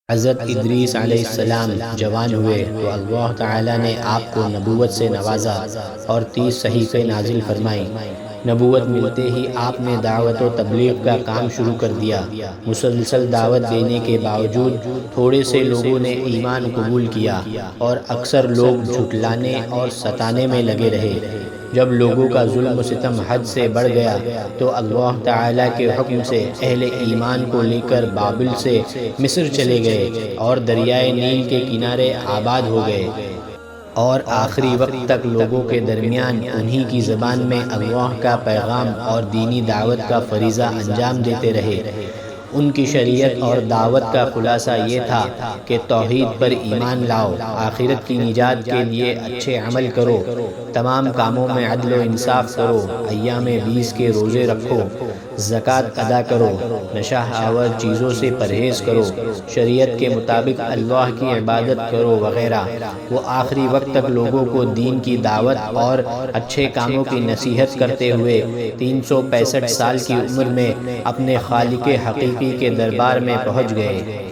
حضرت ادریس علیہ السلام جوان ہوئے تو اللہ تعالیٰ نے آپ کو نبوت سے نوازا اور 30 صحیفے نازل فرمائیں۔ نبوت ملتے ہی آپ نے دعوت و تبلیغ کا کام شروع کر دیا۔ مسلسل دعوت دینے کے باوجود تھوڑے سے لوگوں نے ایمان قبول کیا اور اکثر لوگ جھٹلانے اور ستانے میں لگے رہے۔ جب لوگوں کا ظلم و ستم حد سے بڑھ گیا تو اللہ تعالیٰ کے حکم سے اہل ایمان کو لے کر بابل سے مصر چلے گئے اور دریائے نیل کے کنارے آباد ہو گئے، اور آخری وقت تک لوگوں کے درمیان انہی کی زبان میں اللہ کا پیغام اور دینی دعوت کا فریضہ انجام دیتے رہے۔ ان کی شریعت اور دعوت کا خلاصہ یہ تھا کہ توحید پر ایمان لاؤ، آخرت کی نجات کے لیے اچھے عمل کرو، تمام کاموں میں عدل و انصاف کرو، ایام 20 کے روزے رکھو، زکوٰۃ ادا کرو، نشہ آور چیزوں سے پرہیز کرو، شریعت کے مطابق اللہ کی عبادت کرو وغیرہ۔ وہ آخری وقت تک لوگوں کو دین کی دعوت اور اچھے کاموں کی نصیحت کرتے ہوئے 365 سال کی عمر میں اپنے خالق حقیقی کے دربار میں پہنچ گئے۔